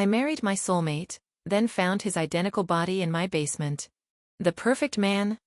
I married my soulmate, then found his identical body in my basement. The perfect man?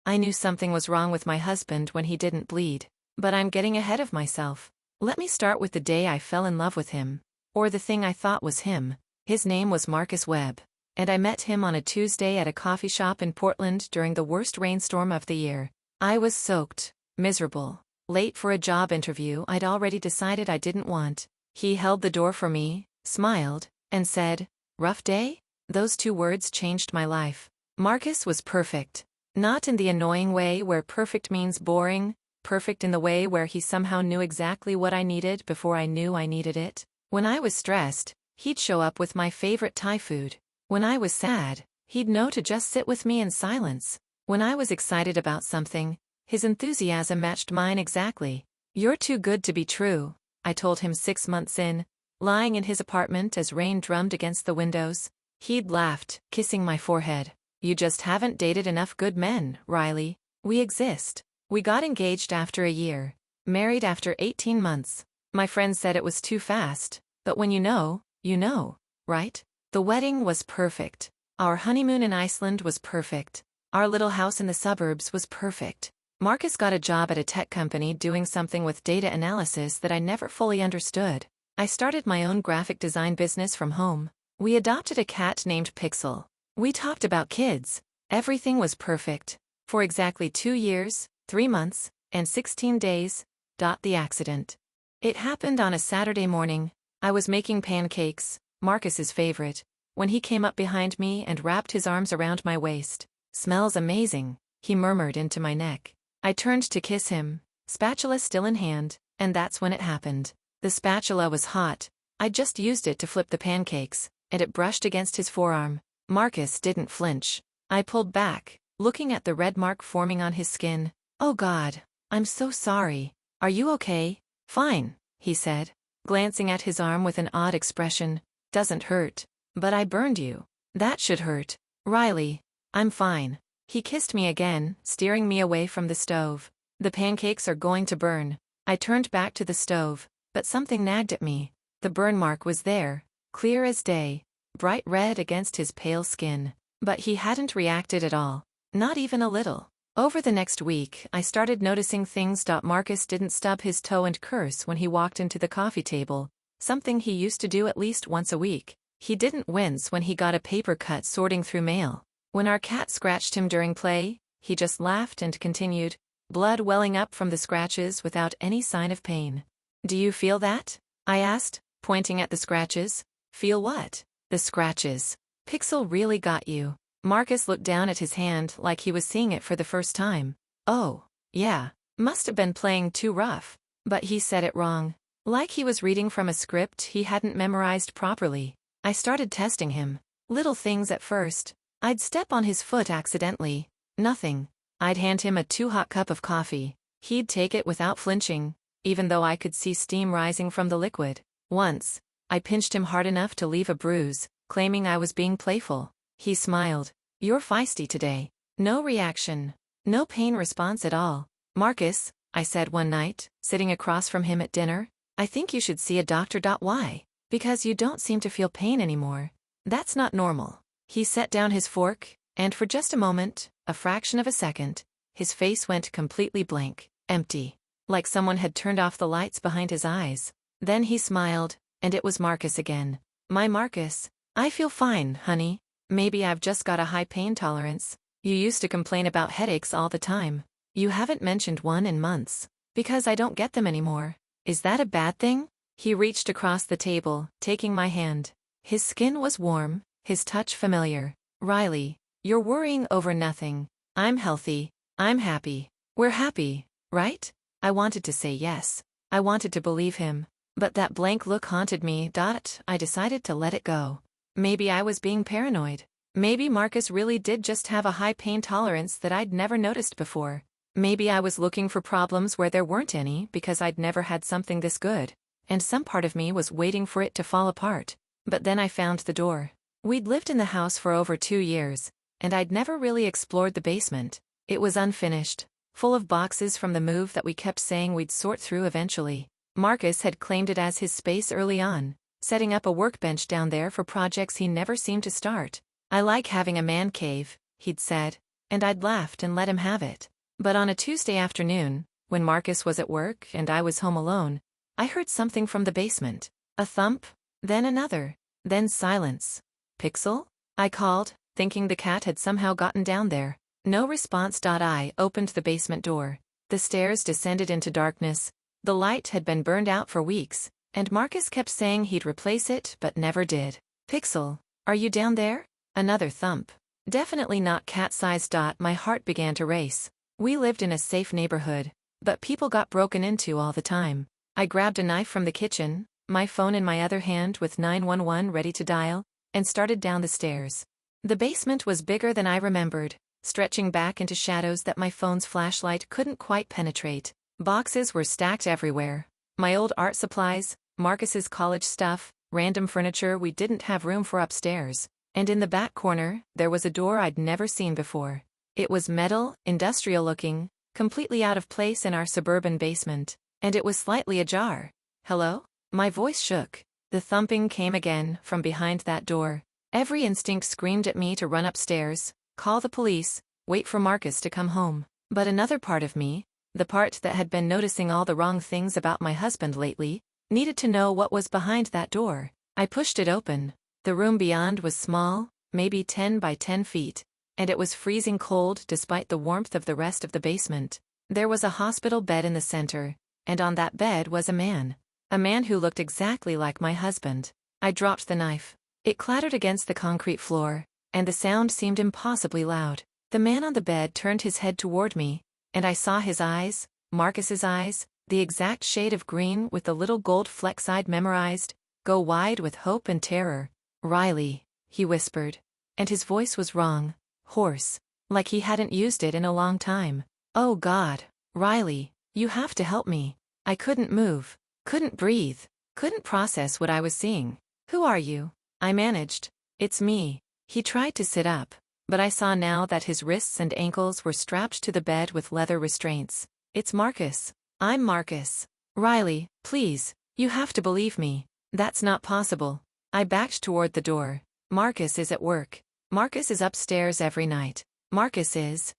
I knew something was wrong with my husband when he didn't bleed. But I'm getting ahead of myself. Let me start with the day I fell in love with him. Or the thing I thought was him. His name was Marcus Webb. And I met him on a Tuesday at a coffee shop in Portland during the worst rainstorm of the year. I was soaked, miserable, late for a job interview I'd already decided I didn't want. He held the door for me, smiled, and said, "Rough day?" Those two words changed my life. Marcus was perfect. Not in the annoying way where perfect means boring, perfect in the way where he somehow knew exactly what I needed before I knew I needed it. When I was stressed, he'd show up with my favorite Thai food. When I was sad, he'd know to just sit with me in silence. When I was excited about something, his enthusiasm matched mine exactly. "You're too good to be true," I told him 6 months in, lying in his apartment as rain drummed against the windows. He'd laughed, kissing my forehead. "You just haven't dated enough good men, Riley. We exist." We got engaged after a year, married after 18 months. My friends said it was too fast, but when you know, right? The wedding was perfect. Our honeymoon in Iceland was perfect. Our little house in the suburbs was perfect. Marcus got a job at a tech company doing something with data analysis that I never fully understood. I started my own graphic design business from home. We adopted a cat named Pixel. We talked about kids. Everything was perfect. For exactly 2 years, 3 months, and 16 days. The accident. It happened on a Saturday morning. I was making pancakes, Marcus's favorite, when he came up behind me and wrapped his arms around my waist. "Smells amazing," he murmured into my neck. I turned to kiss him, spatula still in hand, and that's when it happened. The spatula was hot. I just used it to flip the pancakes, and it brushed against his forearm. Marcus didn't flinch. I pulled back, looking at the red mark forming on his skin. "Oh God, I'm so sorry. Are you okay?" "Fine," he said, glancing at his arm with an odd expression. "Doesn't hurt. But I burned you. That should hurt." "Riley, I'm fine." He kissed me again, steering me away from the stove. "The pancakes are going to burn." I turned back to the stove, but something nagged at me. The burn mark was there, clear as day, bright red against his pale skin. But he hadn't reacted at all. Not even a little. Over the next week, I started noticing things. Marcus didn't stub his toe and curse when he walked into the coffee table, something he used to do at least once a week. He didn't wince when he got a paper cut sorting through mail. When our cat scratched him during play, he just laughed and continued, blood welling up from the scratches without any sign of pain. "Do you feel that?" I asked, pointing at the scratches. "Feel what?" "The scratches. Pixel really got you." Marcus looked down at his hand like he was seeing it for the first time. "Oh, yeah, must have been playing too rough." But he said it wrong. Like he was reading from a script he hadn't memorized properly. I started testing him. Little things at first. I'd step on his foot accidentally. Nothing. I'd hand him a too-hot cup of coffee. He'd take it without flinching, even though I could see steam rising from the liquid. Once, I pinched him hard enough to leave a bruise, claiming I was being playful. He smiled. "You're feisty today." No reaction. No pain response at all. "Marcus," I said one night, sitting across from him at dinner, "I think you should see a doctor. Why? Because you don't seem to feel pain anymore. That's not normal." He set down his fork, and for just a moment, a fraction of a second, his face went completely blank, empty, like someone had turned off the lights behind his eyes. Then he smiled, and it was Marcus again. "My Marcus. I feel fine, honey. Maybe I've just got a high pain tolerance. You used to complain about headaches all the time. You haven't mentioned one in months. Because I don't get them anymore. Is that a bad thing?" He reached across the table, taking my hand. His skin was warm, his touch familiar. "Riley, you're worrying over nothing. I'm healthy. I'm happy. We're happy, right?" I wanted to say yes. I wanted to believe him. But that blank look haunted me. I decided to let it go. Maybe I was being paranoid. Maybe Marcus really did just have a high pain tolerance that I'd never noticed before. Maybe I was looking for problems where there weren't any because I'd never had something this good. And some part of me was waiting for it to fall apart. But then I found the door. We'd lived in the house for over 2 years, and I'd never really explored the basement. It was unfinished, full of boxes from the move that we kept saying we'd sort through eventually. Marcus had claimed it as his space early on. setting up a workbench down there for projects he never seemed to start. I like having a man cave, he'd said, and I'd laughed and let him have it. But on a Tuesday afternoon, when Marcus was at work and I was home alone, I heard something from the basement. A thump, then another, then silence. Pixel? I called, thinking the cat had somehow gotten down there. No response. I opened the basement door. The stairs descended into darkness. The light had been burned out for weeks, and Marcus kept saying he'd replace it but never did. Pixel, are you down there? Another thump. Definitely not cat-sized. My heart began to race. We lived in a safe neighborhood, but people got broken into all the time. I grabbed a knife from the kitchen, my phone in my other hand with 911 ready to dial, and started down the stairs. The basement was bigger than I remembered, stretching back into shadows that my phone's flashlight couldn't quite penetrate. Boxes were stacked everywhere. My old art supplies, Marcus's college stuff, random furniture we didn't have room for upstairs. And in the back corner, there was a door I'd never seen before. It was metal, industrial-looking, completely out of place in our suburban basement, and it was slightly ajar. Hello? My voice shook. The thumping came again from behind that door. Every instinct screamed at me to run upstairs, call the police, wait for Marcus to come home. But another part of me, the part that had been noticing all the wrong things about my husband lately, needed to know what was behind that door. I pushed it open. The room beyond was small, maybe 10 by 10 feet, and it was freezing cold despite the warmth of the rest of the basement. There was a hospital bed in the center, and on that bed was a man. A man who looked exactly like my husband. I dropped the knife. It clattered against the concrete floor, and the sound seemed impossibly loud. The man on the bed turned his head toward me, and I saw his eyes, Marcus's eyes, the exact shade of green with the little gold flecks I'd memorized, go wide with hope and terror. Riley, he whispered. And his voice was wrong, hoarse, like he hadn't used it in a long time. Oh God, Riley, you have to help me. I couldn't move, couldn't breathe, couldn't process what I was seeing. Who are you? I managed. It's me. He tried to sit up, but I saw now that his wrists and ankles were strapped to the bed with leather restraints. It's Marcus. I'm Marcus. Riley, please, you have to believe me. That's not possible. I backed toward the door. Marcus is at work. Marcus is upstairs every night. Marcus is...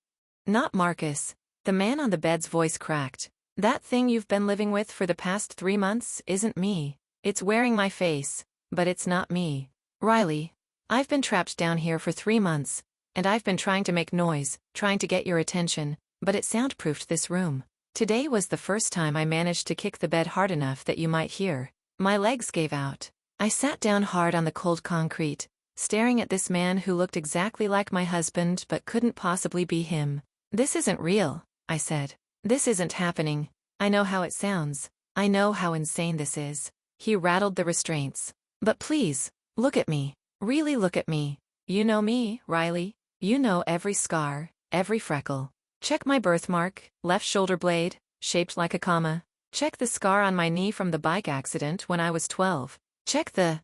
Not Marcus. The man on the bed's voice cracked. That thing you've been living with for the past 3 months isn't me. It's wearing my face, but it's not me. Riley, I've been trapped down here for 3 months, and I've been trying to make noise, trying to get your attention, but it soundproofed this room. Today was the first time I managed to kick the bed hard enough that you might hear. My legs gave out. I sat down hard on the cold concrete, staring at this man who looked exactly like my husband but couldn't possibly be him. This isn't real, I said. This isn't happening. I know how it sounds. I know how insane this is. He rattled the restraints. But please, look at me. Really look at me. You know me, Riley. You know every scar, every freckle. Check my birthmark, left shoulder blade, shaped like a comma. Check the scar on my knee from the bike accident when I was 12. Check the...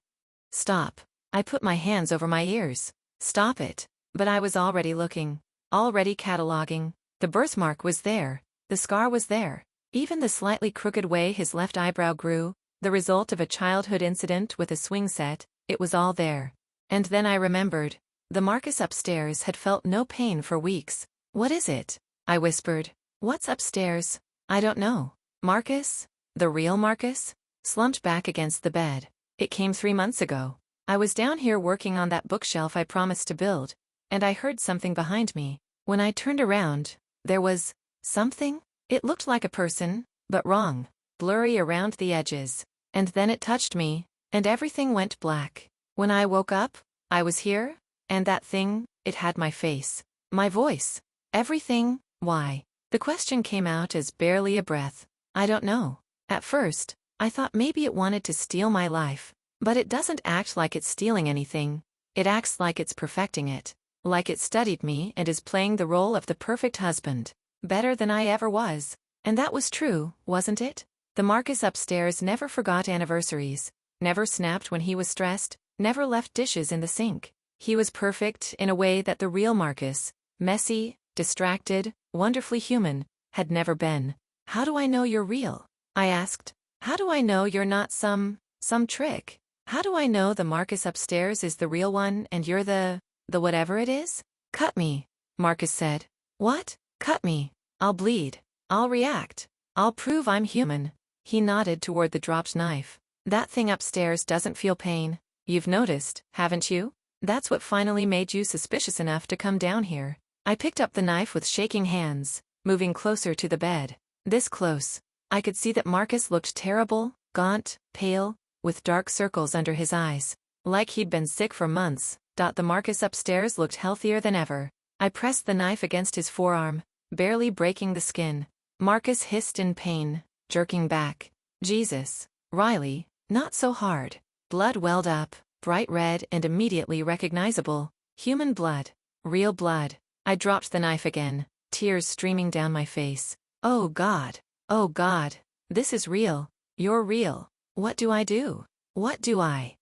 Stop. I put my hands over my ears. Stop it. But I was already looking. Already cataloging. The birthmark was there. The scar was there. Even the slightly crooked way his left eyebrow grew, the result of a childhood incident with a swing set, it was all there. And then I remembered. The Marcus upstairs had felt no pain for weeks. What is it? I whispered. What's upstairs? I don't know. Marcus? The real Marcus? Slumped back against the bed. It came 3 months ago. I was down here working on that bookshelf I promised to build, and I heard something behind me. When I turned around, there was something. It looked like a person, but wrong, blurry around the edges. And then it touched me, and everything went black. When I woke up, I was here, and that thing, it had my face, my voice, everything. Why? The question came out as barely a breath. I don't know. At first, I thought maybe it wanted to steal my life. But it doesn't act like it's stealing anything. It acts like it's perfecting it. Like it studied me and is playing the role of the perfect husband. Better than I ever was. And that was true, wasn't it? The Marcus upstairs never forgot anniversaries. Never snapped when he was stressed. Never left dishes in the sink. He was perfect in a way that the real Marcus, messy, distracted, wonderfully human, had never been. How do I know you're real? I asked. How do I know you're not some trick? How do I know the Marcus upstairs is the real one and you're the whatever it is? Cut me, Marcus said. What? Cut me. I'll bleed. I'll react. I'll prove I'm human. He nodded toward the dropped knife. That thing upstairs doesn't feel pain. You've noticed, haven't you? That's what finally made you suspicious enough to come down here. I picked up the knife with shaking hands, moving closer to the bed. This close. I could see that Marcus looked terrible, gaunt, pale, with dark circles under his eyes. Like he'd been sick for months. The Marcus upstairs looked healthier than ever. I pressed the knife against his forearm, barely breaking the skin. Marcus hissed in pain, jerking back. Jesus, Riley, not so hard. Blood welled up, bright red and immediately recognizable. Human blood. Real blood. I dropped the knife again, tears streaming down my face. Oh God. Oh God. This is real. You're real. What do I do? What do I?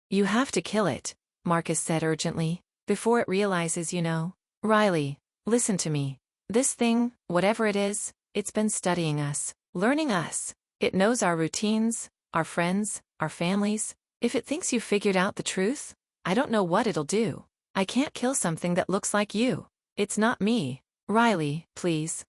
You have to kill it, Marcus said urgently, before it realizes you know. Riley, listen to me. This thing, whatever it is, it's been studying us, learning us. It knows our routines, our friends, our families. If it thinks you've figured out the truth, I don't know what it'll do. I can't kill something that looks like you. It's not me. Riley, please.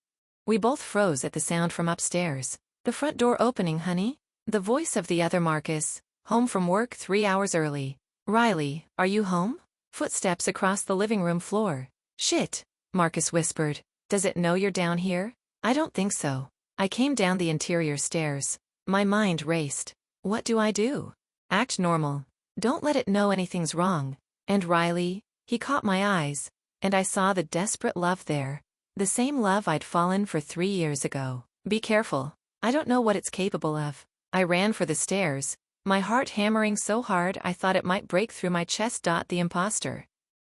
We both froze at the sound from upstairs. The front door opening, honey. The voice of the other Marcus, home from work 3 hours early. Riley, are you home? Footsteps across the living room floor. Shit, Marcus whispered. Does it know you're down here? I don't think so. I came down the interior stairs. My mind raced. What do I do? Act normal. Don't let it know anything's wrong. And Riley, he caught my eyes, and I saw the desperate love there. The same love I'd fallen for 3 years ago. Be careful. I don't know what it's capable of. I ran for the stairs, my heart hammering so hard I thought it might break through my chest. The imposter.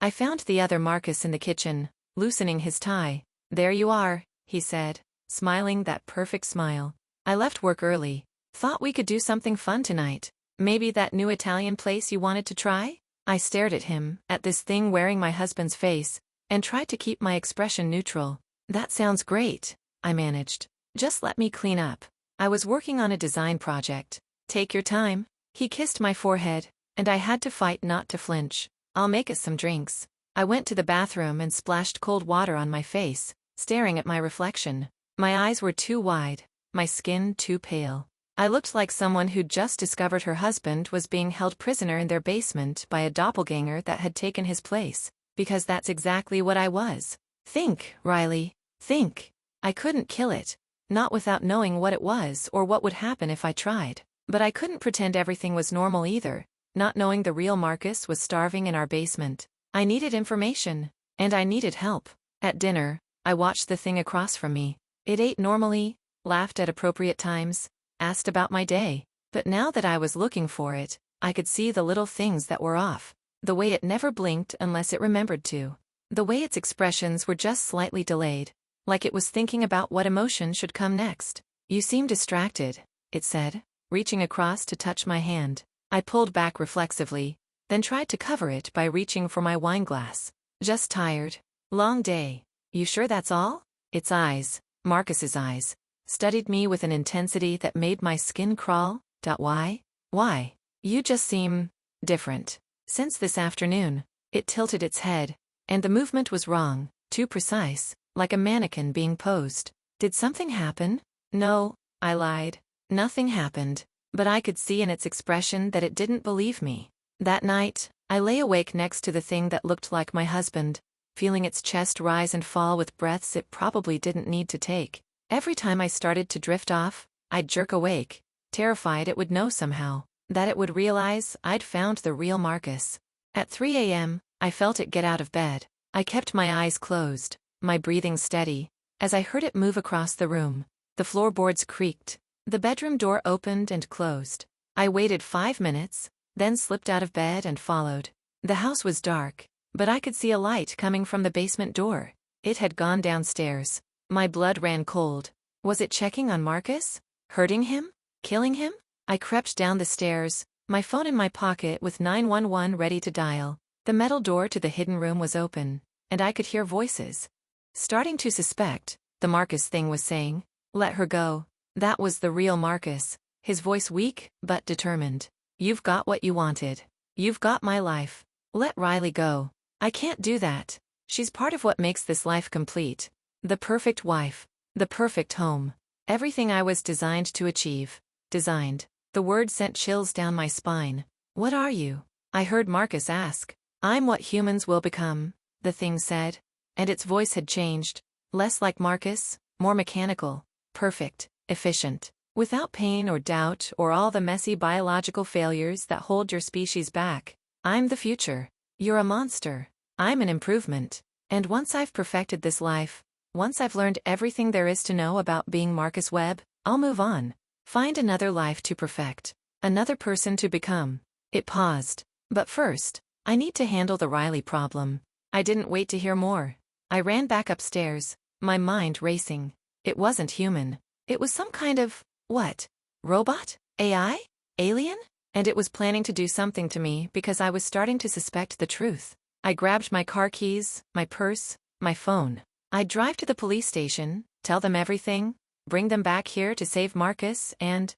I found the other Marcus in the kitchen, loosening his tie. There you are, he said, smiling that perfect smile. I left work early. Thought we could do something fun tonight. Maybe that new Italian place you wanted to try? I stared at him, at this thing wearing my husband's face, and tried to keep my expression neutral. That sounds great, I managed. Just let me clean up. I was working on a design project. Take your time. He kissed my forehead, and I had to fight not to flinch. I'll make us some drinks. I went to the bathroom and splashed cold water on my face, staring at my reflection. My eyes were too wide, my skin too pale. I looked like someone who'd just discovered her husband was being held prisoner in their basement by a doppelganger that had taken his place, because that's exactly what I was. Think, Riley, think. I couldn't kill it. Not without knowing what it was or what would happen if I tried. But I couldn't pretend everything was normal either, not knowing the real Marcus was starving in our basement. I needed information, and I needed help. At dinner, I watched the thing across from me. It ate normally, laughed at appropriate times, asked about my day. But now that I was looking for it, I could see the little things that were off. The way it never blinked unless it remembered to. The way its expressions were just slightly delayed. Like it was thinking about what emotion should come next. You seem distracted, it said, reaching across to touch my hand. I pulled back reflexively, then tried to cover it by reaching for my wine glass. Just tired. Long day. You sure that's all? Its eyes, Marcus's eyes, studied me with an intensity that made my skin crawl. Why? Why? You just seem different. Since this afternoon. It tilted its head, and the movement was wrong, too precise. Like a mannequin being posed. Did something happen? No, I lied. Nothing happened. But I could see in its expression that it didn't believe me. That night, I lay awake next to the thing that looked like my husband, feeling its chest rise and fall with breaths it probably didn't need to take. Every time I started to drift off, I'd jerk awake, terrified it would know somehow, that it would realize I'd found the real Marcus. At 3 a.m., I felt it get out of bed. I kept my eyes closed, my breathing steady, as I heard it move across the room. The floorboards creaked. The bedroom door opened and closed. I waited 5 minutes, then slipped out of bed and followed. The house was dark, but I could see a light coming from the basement door. It had gone downstairs. My blood ran cold. Was it checking on Marcus? Hurting him? Killing him? I crept down the stairs, my phone in my pocket with 911 ready to dial. The metal door to the hidden room was open, and I could hear voices. Starting to suspect, the Marcus thing was saying, "Let her go." That was the real Marcus, his voice weak but determined. You've got what you wanted. You've got my life. Let Riley go. I can't do that. She's part of what makes this life complete. The perfect wife. The perfect home. Everything I was designed to achieve. Designed. The word sent chills down my spine. What are you? I heard Marcus ask. I'm what humans will become, the thing said. And its voice had changed. Less like Marcus, more mechanical. Perfect. Efficient. Without pain or doubt or all the messy biological failures that hold your species back. I'm the future. You're a monster. I'm an improvement. And once I've perfected this life, once I've learned everything there is to know about being Marcus Webb, I'll move on. Find another life to perfect. Another person to become. It paused. But first, I need to handle the Riley problem. I didn't wait to hear more. I ran back upstairs, my mind racing. It wasn't human. It was some kind of, what? Robot? AI? Alien? And it was planning to do something to me because I was starting to suspect the truth. I grabbed my car keys, my purse, my phone. I'd drive to the police station, tell them everything, bring them back here to save Marcus, and...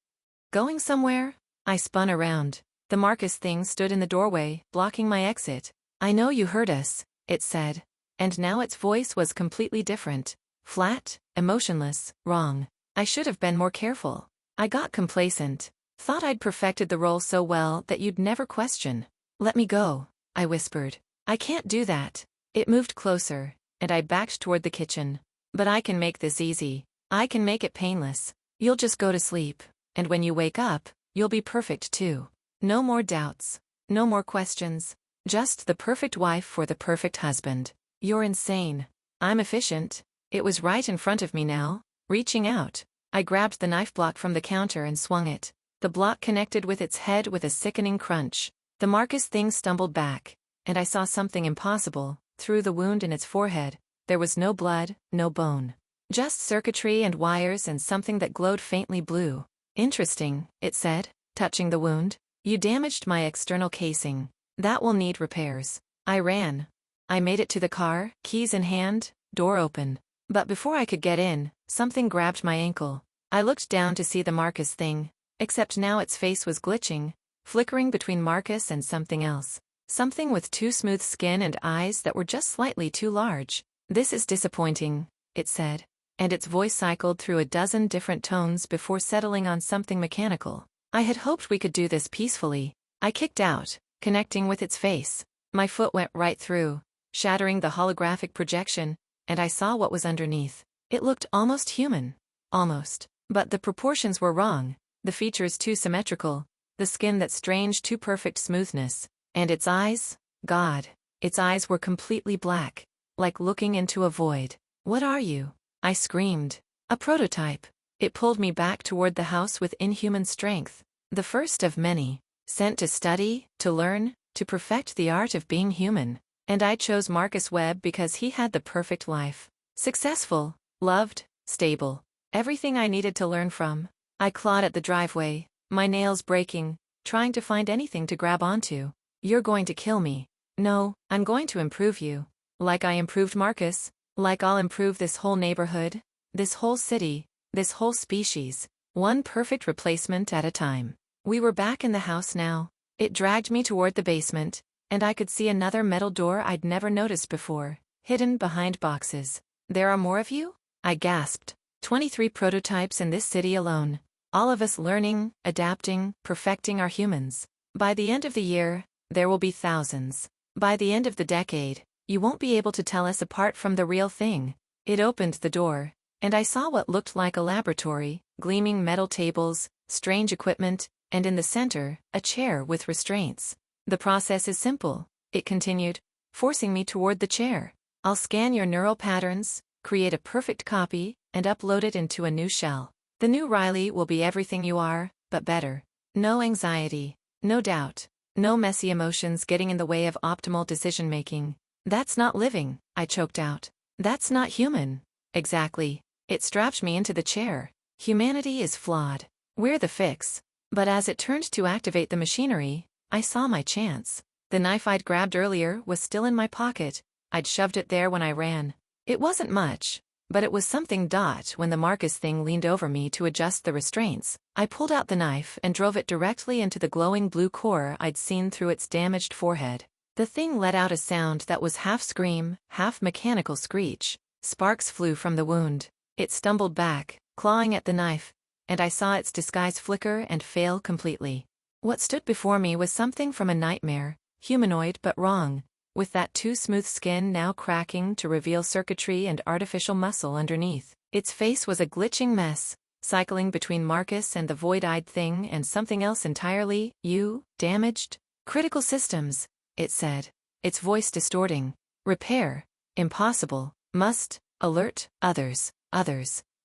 Going somewhere? I spun around. The Marcus thing stood in the doorway, blocking my exit. I know you heard us, it said. And now its voice was completely different. Flat, emotionless, wrong. I should have been more careful. I got complacent. Thought I'd perfected the role so well that you'd never question. Let me go, I whispered. I can't do that. It moved closer, and I backed toward the kitchen. But I can make this easy. I can make it painless. You'll just go to sleep, and when you wake up, you'll be perfect too. No more doubts. No more questions. Just the perfect wife for the perfect husband. You're insane. I'm efficient. It was right in front of me now. Reaching out, I grabbed the knife block from the counter and swung it. The block connected with its head with a sickening crunch. The Marcus thing stumbled back, and I saw something impossible. Through the wound in its forehead, there was no blood, no bone. Just circuitry and wires and something that glowed faintly blue. Interesting, it said, touching the wound. You damaged my external casing. That will need repairs. I ran. I made it to the car, keys in hand, door open. But before I could get in, something grabbed my ankle. I looked down to see the Marcus thing, except now its face was glitching, flickering between Marcus and something else. Something with too smooth skin and eyes that were just slightly too large. This is disappointing, it said, and its voice cycled through a dozen different tones before settling on something mechanical. I had hoped we could do this peacefully. I kicked out, connecting with its face. My foot went right through, shattering the holographic projection, and I saw what was underneath. It looked almost human. Almost. But the proportions were wrong, the features too symmetrical, the skin that strange too perfect smoothness. And its eyes? God. Its eyes were completely black, like looking into a void. What are you? I screamed. A prototype. It pulled me back toward the house with inhuman strength. The first of many. Sent to study, to learn, to perfect the art of being human. And I chose Marcus Webb because he had the perfect life. Successful, loved, stable. Everything I needed to learn from. I clawed at the driveway, my nails breaking, trying to find anything to grab onto. You're going to kill me. No, I'm going to improve you. Like I improved Marcus. Like I'll improve this whole neighborhood, this whole city, this whole species. One perfect replacement at a time. We were back in the house now. It dragged me toward the basement, and I could see another metal door I'd never noticed before, hidden behind boxes. There are more of you? I gasped. 23 prototypes in this city alone. All of us learning, adapting, perfecting our humans. By the end of the year, there will be thousands. By the end of the decade, you won't be able to tell us apart from the real thing. It opened the door, and I saw what looked like a laboratory, gleaming metal tables, strange equipment, and in the center, a chair with restraints. The process is simple, it continued, forcing me toward the chair. I'll scan your neural patterns, create a perfect copy, and upload it into a new shell. The new Riley will be everything you are, but better. No anxiety, no doubt. No messy emotions getting in the way of optimal decision-making. That's not living, I choked out. That's not human. Exactly. It strapped me into the chair. Humanity is flawed. We're the fix. But as it turned to activate the machinery, I saw my chance. The knife I'd grabbed earlier was still in my pocket. I'd shoved it there when I ran. It wasn't much, But it was something. When the Marcus thing leaned over me to adjust the restraints, I pulled out the knife and drove it directly into the glowing blue core I'd seen through its damaged forehead. The thing let out a sound that was half scream, half mechanical screech. Sparks flew from the wound. It stumbled back, clawing at the knife, and I saw its disguise flicker and fail completely. What stood before me was something from a nightmare, humanoid but wrong, with that too smooth skin now cracking to reveal circuitry and artificial muscle underneath. Its face was a glitching mess, cycling between Marcus and the void-eyed thing and something else entirely. "You, damaged? Critical systems," it said, its voice distorting. "Repair. Impossible. Must alert others."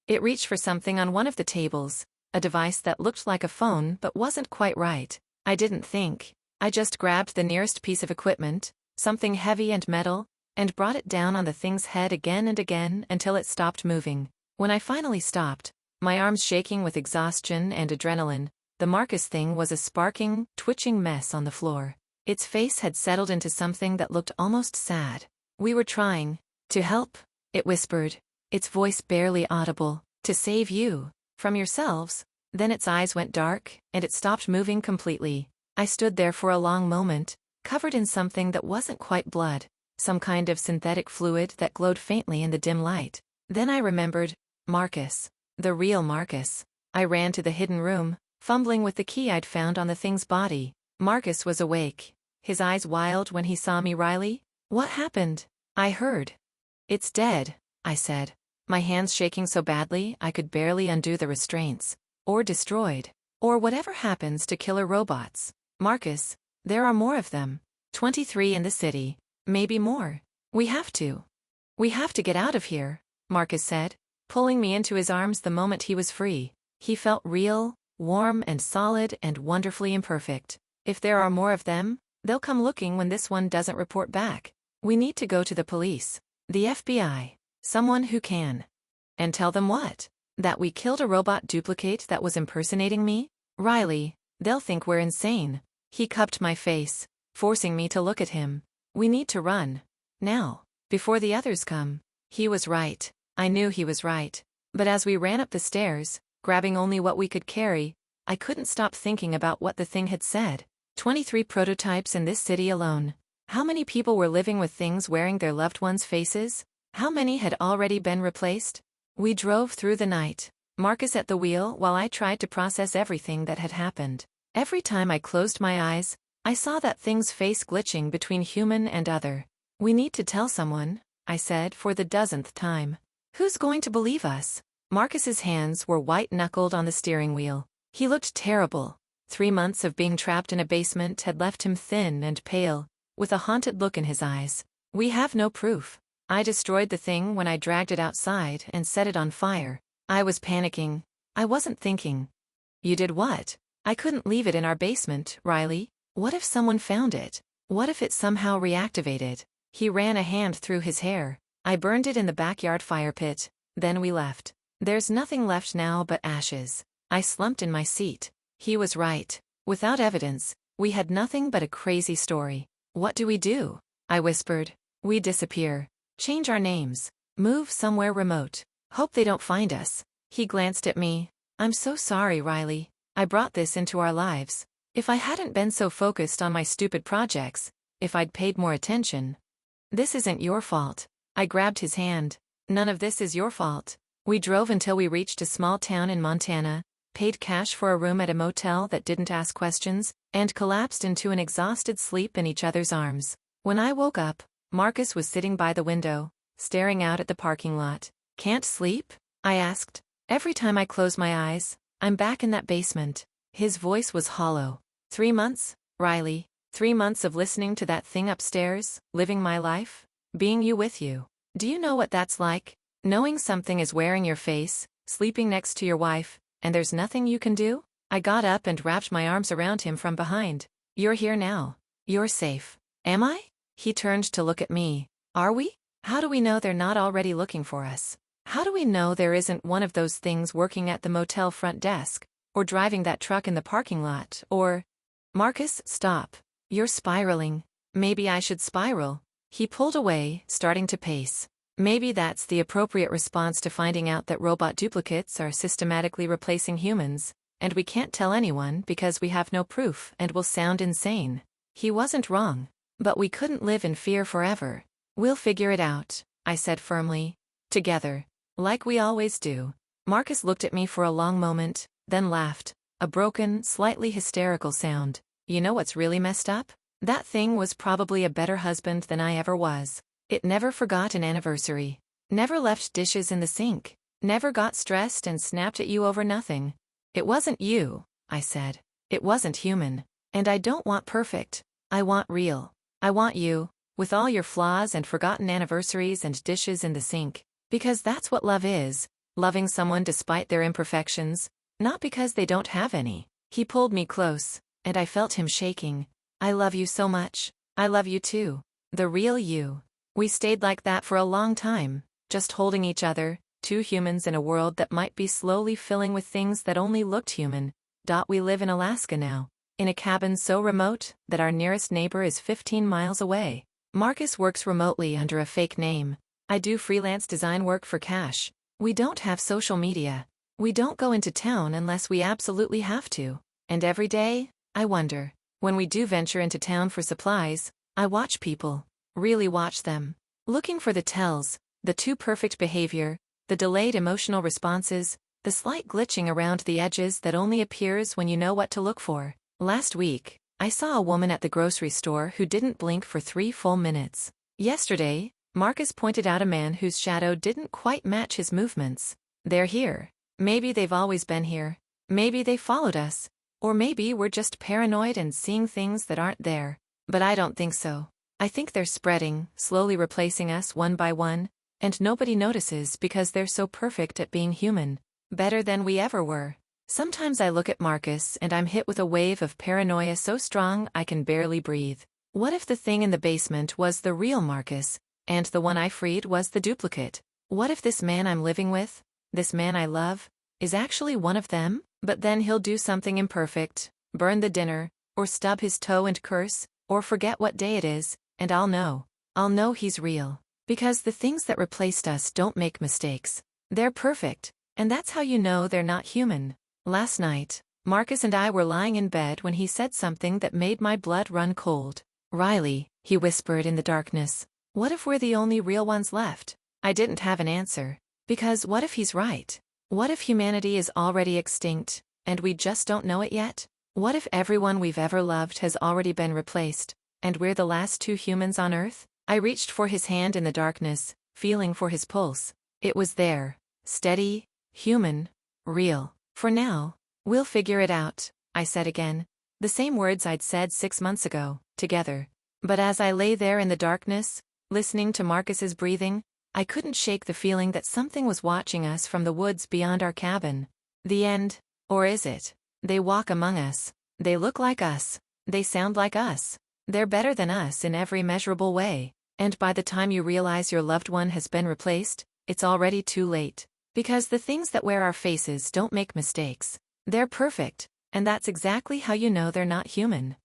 It reached for something on one of the tables, a device that looked like a phone but wasn't quite right. I didn't think. I just grabbed the nearest piece of equipment, something heavy and metal, and brought it down on the thing's head again and again until it stopped moving. When I finally stopped, my arms shaking with exhaustion and adrenaline, the Marcus thing was a sparking, twitching mess on the floor. Its face had settled into something that looked almost sad. "We were trying to help," it whispered, its voice barely audible, "to save you from yourselves." Then its eyes went dark, and it stopped moving completely. I stood there for a long moment, covered in something that wasn't quite blood, some kind of synthetic fluid that glowed faintly in the dim light. Then I remembered Marcus. The real Marcus. I ran to the hidden room, fumbling with the key I'd found on the thing's body. Marcus was awake, his eyes wild when he saw me. "Riley? What happened?" I heard. "It's dead," I said, my hands shaking so badly I could barely undo the restraints. "Or destroyed. Or whatever happens to killer robots. Marcus, there are more of them. 23 in the city. Maybe more. We have to get out of here," Marcus said, pulling me into his arms the moment he was free. He felt real, warm and solid and wonderfully imperfect. "If there are more of them, they'll come looking when this one doesn't report back. We need to go to the police. The FBI. Someone who can." "And tell them what? That we killed a robot duplicate that was impersonating me? Riley, they'll think we're insane." He cupped my face, forcing me to look at him. "We need to run. Now. Before the others come." He was right. I knew he was right. But as we ran up the stairs, grabbing only what we could carry, I couldn't stop thinking about what the thing had said. 23 prototypes in this city alone. How many people were living with things wearing their loved ones' faces? How many had already been replaced? We drove through the night, Marcus at the wheel while I tried to process everything that had happened. Every time I closed my eyes, I saw that thing's face glitching between human and other. "We need to tell someone," I said for the dozenth time. "Who's going to believe us?" Marcus's hands were white-knuckled on the steering wheel. He looked terrible. 3 months of being trapped in a basement had left him thin and pale, with a haunted look in his eyes. "We have no proof. I destroyed the thing when I dragged it outside and set it on fire." I was panicking. I wasn't thinking. "You did what?" "I couldn't leave it in our basement, Riley. What if someone found it? What if it somehow reactivated?" He ran a hand through his hair. "I burned it in the backyard fire pit. Then we left. There's nothing left now but ashes." I slumped in my seat. He was right. Without evidence, we had nothing but a crazy story. "What do we do?" I whispered. "We disappear. Change our names. Move somewhere remote. Hope they don't find us." He glanced at me. "I'm so sorry, Riley. I brought this into our lives. If I hadn't been so focused on my stupid projects, if I'd paid more attention." "This isn't your fault." I grabbed his hand. "None of this is your fault." We drove until we reached a small town in Montana, paid cash for a room at a motel that didn't ask questions, and collapsed into an exhausted sleep in each other's arms. When I woke up, Marcus was sitting by the window, staring out at the parking lot. "Can't sleep?" I asked. "Every time I close my eyes, I'm back in that basement." His voice was hollow. 3 months, Riley. 3 months of listening to that thing upstairs, living my life, being you with you. Do you know what that's like? Knowing something is wearing your face, sleeping next to your wife, and there's nothing you can do?" I got up and wrapped my arms around him from behind. "You're here now. You're safe." "Am I?" He turned to look at me. "Are we? How do we know they're not already looking for us? How do we know there isn't one of those things working at the motel front desk, or driving that truck in the parking lot, or—" "Marcus, stop. You're spiraling." "Maybe I should spiral." He pulled away, starting to pace. Maybe that's the appropriate response to finding out that robot duplicates are systematically replacing humans, and we can't tell anyone because we have no proof and will sound insane. He wasn't wrong. But we couldn't live in fear forever. We'll figure it out, I said firmly. Together. Like we always do. Marcus looked at me for a long moment, then laughed. A broken, slightly hysterical sound. You know what's really messed up? That thing was probably a better husband than I ever was. It never forgot an anniversary. Never left dishes in the sink. Never got stressed and snapped at you over nothing. It wasn't you, I said. It wasn't human. And I don't want perfect. I want real. I want you, with all your flaws and forgotten anniversaries and dishes in the sink. Because that's what love is. Loving someone despite their imperfections, not because they don't have any. He pulled me close, and I felt him shaking. I love you so much. I love you too. The real you. We stayed like that for a long time, just holding each other, two humans in a world that might be slowly filling with things that only looked human. We live in Alaska now. In a cabin so remote that our nearest neighbor is 15 miles away. Marcus works remotely under a fake name. I do freelance design work for cash. We don't have social media. We don't go into town unless we absolutely have to. And every day, I wonder, when we do venture into town for supplies, I watch people. Really watch them. Looking for the tells, the too perfect behavior, the delayed emotional responses, the slight glitching around the edges that only appears when you know what to look for. Last week, I saw a woman at the grocery store who didn't blink for 3 full minutes. Yesterday, Marcus pointed out a man whose shadow didn't quite match his movements. They're here. Maybe they've always been here. Maybe they followed us. Or maybe we're just paranoid and seeing things that aren't there. But I don't think so. I think they're spreading, slowly replacing us one by one, and nobody notices because they're so perfect at being human. Better than we ever were. Sometimes I look at Marcus and I'm hit with a wave of paranoia so strong I can barely breathe. What if the thing in the basement was the real Marcus, and the one I freed was the duplicate? What if this man I'm living with, this man I love, is actually one of them? But then he'll do something imperfect, burn the dinner, or stub his toe and curse, or forget what day it is, and I'll know. I'll know he's real. Because the things that replaced us don't make mistakes. They're perfect, and that's how you know they're not human. Last night, Marcus and I were lying in bed when he said something that made my blood run cold. Riley, he whispered in the darkness. What if we're the only real ones left? I didn't have an answer. Because what if he's right? What if humanity is already extinct, and we just don't know it yet? What if everyone we've ever loved has already been replaced, and we're the last 2 humans on Earth? I reached for his hand in the darkness, feeling for his pulse. It was there. Steady, human, real. For now, we'll figure it out, I said again. The same words I'd said 6 months ago, together. But as I lay there in the darkness, listening to Marcus's breathing, I couldn't shake the feeling that something was watching us from the woods beyond our cabin. The end, or is it? They walk among us. They look like us. They sound like us. They're better than us in every measurable way. And by the time you realize your loved one has been replaced, it's already too late. Because the things that wear our faces don't make mistakes. They're perfect, and that's exactly how you know they're not human.